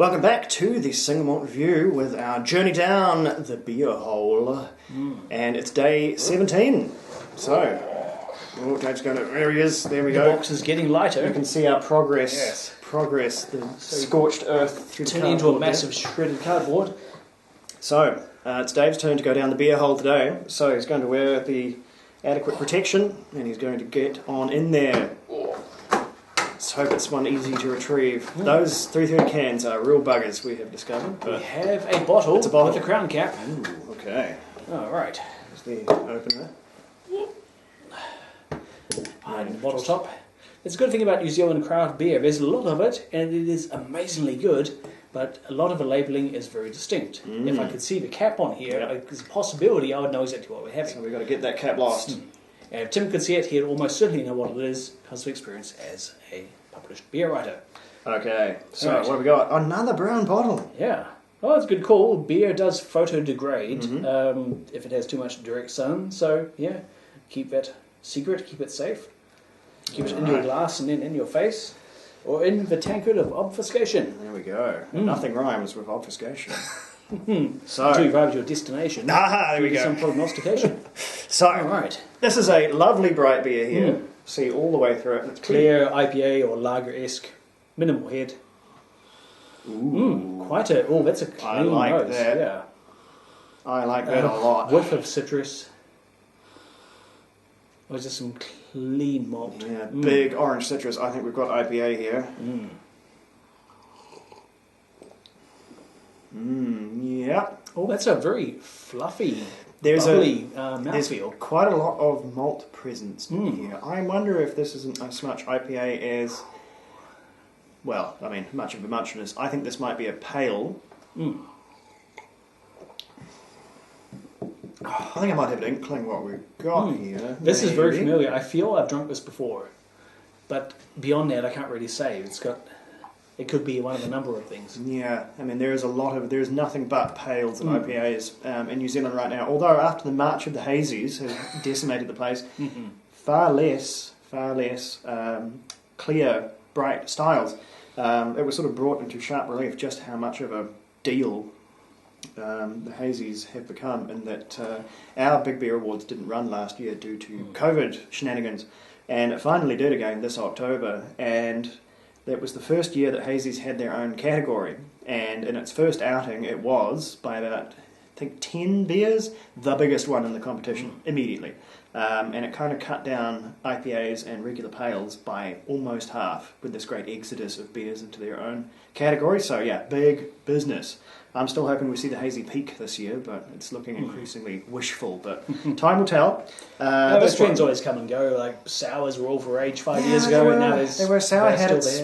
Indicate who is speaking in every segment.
Speaker 1: Welcome back to the Single Malt Review with our journey down the beer hole. And it's day 17. So, Dave's going to, there he is, there we go.
Speaker 2: The box is getting lighter.
Speaker 1: You can see our progress,
Speaker 2: Yes.
Speaker 1: the scorched earth through the
Speaker 2: Turning into a massive shredded cardboard.
Speaker 1: So, it's Dave's turn to go down the beer hole today. So he's going to wear the adequate protection and he's going to get on in there. Let's hope it's one easy to retrieve. Those 330 cans are real buggers, we have discovered.
Speaker 2: We have a bottle,
Speaker 1: It's a bottle.
Speaker 2: with a crown cap.
Speaker 1: Ooh, okay.
Speaker 2: Alright.
Speaker 1: There's the opener.
Speaker 2: Behind the bottle top. It's a good thing about New Zealand craft beer. There's a lot of it, and it is amazingly good, but a lot of the labelling is very distinct. If I could see the cap on here, there's a possibility I would know exactly what we're having.
Speaker 1: So we've got to get that cap lost.
Speaker 2: And if Tim could see it, he'd almost certainly know what it is because of experience as a published beer writer.
Speaker 1: Okay, so
Speaker 2: Right.
Speaker 1: what have we got? Another brown bottle.
Speaker 2: Yeah. Oh, it's a good call. Beer does photo-degrade if it has too much direct sun. So, yeah, keep that secret, keep it safe. Keep it in your glass and then in your face. Or in the tankard of obfuscation.
Speaker 1: There we go. Nothing rhymes with obfuscation.
Speaker 2: Until
Speaker 1: So,
Speaker 2: you arrive at your destination.
Speaker 1: there we
Speaker 2: Do
Speaker 1: go.
Speaker 2: some prognostication.
Speaker 1: So,
Speaker 2: Alright.
Speaker 1: this is a lovely bright beer here. See all the way through it. It's
Speaker 2: Clear IPA or lager-esque. Minimal head. Quite a... Oh, that's a clean
Speaker 1: I like
Speaker 2: nose.
Speaker 1: that.
Speaker 2: Yeah.
Speaker 1: I like that a lot.
Speaker 2: Whiff of citrus. Or is this some clean malt?
Speaker 1: Yeah, big orange citrus. I think we've got IPA here. Yeah.
Speaker 2: Oh, that's a very fluffy,
Speaker 1: There's
Speaker 2: bubbly
Speaker 1: There's
Speaker 2: mouthfeel.
Speaker 1: quite a lot of malt presence in here. I wonder if this isn't as much IPA as, well, I mean, much of a muchness. I think this might be a pale. I think I might have an inkling what we've got here.
Speaker 2: This is very
Speaker 1: maybe.
Speaker 2: familiar. I feel I've drunk this before, but beyond that, I can't really say. It could be one of a number of things.
Speaker 1: Yeah, I mean, there's nothing but pales and IPAs in New Zealand right now. Although after the March of the Hazies has decimated the place, far less clear, bright styles. It was sort of brought into sharp relief just how much of a deal the Hazies have become, in that our Big Beer Awards didn't run last year due to COVID shenanigans, and it finally did again this October, and that was the first year that Hazies had their own category, and in its first outing it was, by about, I think, 10 beers, the biggest one in the competition immediately. And it kind of cut down IPAs and regular pales by almost half with this great exodus of beers into their own category. So yeah, big business. I'm still hoping we see the hazy peak this year, but it's looking increasingly wishful. But time will tell.
Speaker 2: Those trends always come and go. Like sours were all for rage 5 years ago, and now
Speaker 1: they were sour had its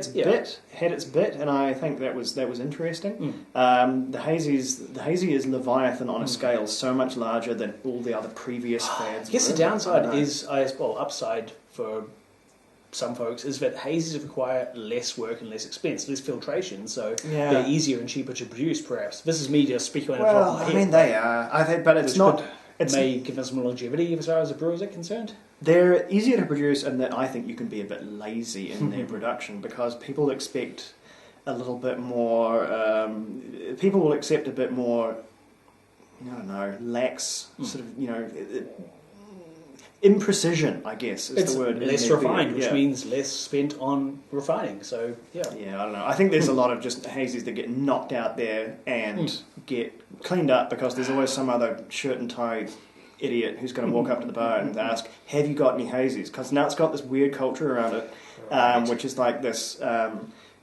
Speaker 2: there.
Speaker 1: bit, and I think that was interesting. The hazy is Leviathan on a scale so much larger than all the other previous fads.
Speaker 2: I guess the downside is, upside for some folks, is that hazies require less work and less expense, less filtration, so they're easier and cheaper to produce, perhaps. This is me just speaking on the top of my head.
Speaker 1: I mean, they are. I think, but it's not.
Speaker 2: It may give us some longevity as far as the brewers are concerned.
Speaker 1: They're easier to produce, and that I think you can be a bit lazy in their production, because people expect a little bit more. People will accept a bit more. I don't know, lax sort of imprecision, I guess, is
Speaker 2: It's
Speaker 1: the word.
Speaker 2: less refined, which means less spent on refining. So, yeah.
Speaker 1: Yeah, I don't know. I think there's a lot of just hazies that get knocked out there and get cleaned up, because there's always some other shirt and tie idiot who's going to walk up to the bar and ask, have you got any hazies? Because now it's got this weird culture around it, which is like this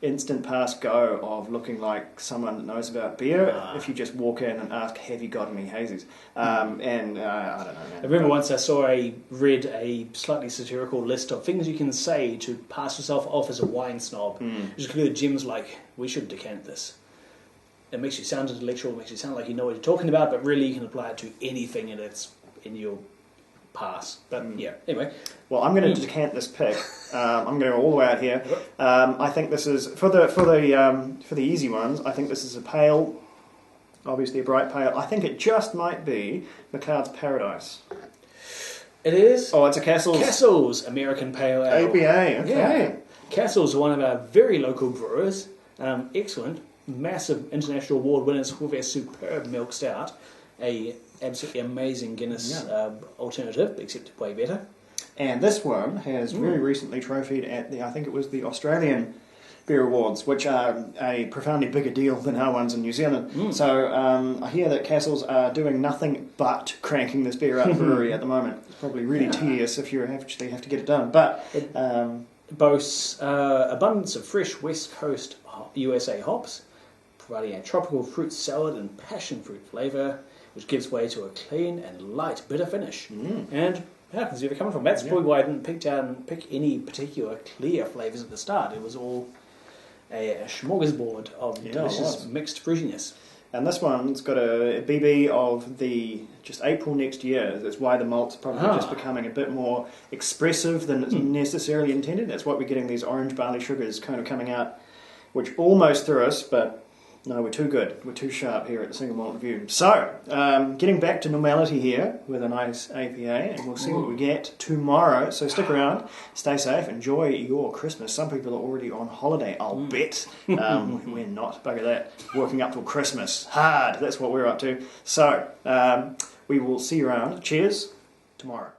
Speaker 1: instant pass go of looking like someone that knows about beer if you just walk in and ask, have you got any hazies? I don't know, man.
Speaker 2: I remember once I read a slightly satirical list of things you can say to pass yourself off as a wine snob. Which included Jim's like, we should decant this. It makes you sound intellectual, it makes you sound like you know what you're talking about, but really you can apply it to anything and it's in your pass. But yeah, anyway.
Speaker 1: Well, I'm going to decant this pick. I'm going to go all the way out here. I think this is for the easy ones. I think this is a pale, obviously a bright pale. I think it just might be McLeod's Paradise.
Speaker 2: It is.
Speaker 1: Oh, it's a Castle's
Speaker 2: American Pale Ale.
Speaker 1: APA. Okay.
Speaker 2: Yeah. Castle's one of our very local brewers. Excellent. massive international award winners with their superb milk stout, a absolutely amazing Guinness alternative, except way better.
Speaker 1: And this one has very recently trophied at I think it was the Australian Beer Awards, which are a profoundly bigger deal than our ones in New Zealand. So I hear that Castles are doing nothing but cranking this beer out brewery at the moment. It's probably really tedious if you actually have to get it done. But
Speaker 2: it boasts abundance of fresh West Coast USA hops, providing a tropical fruit salad and passion fruit flavour, which gives way to a clean and light bitter finish. And I can see where they're coming from. That's probably why I didn't pick any particular clear flavours at the start. It was all a smorgasbord of delicious mixed fruitiness. And
Speaker 1: this one's got a BB of the just April next year. That's why the malt's probably just becoming a bit more expressive than it's necessarily intended. That's why we're getting these orange barley sugars kind of coming out, which almost threw us, but no, we're too good. We're too sharp here at the Single Malt Review. So, getting back to normality here with a nice APA, and we'll see what we get tomorrow. So stick around, stay safe, enjoy your Christmas. Some people are already on holiday, I'll bet. We're not, bugger that. Working up till Christmas. Hard, that's what we're up to. So, we will see you around. Cheers, tomorrow.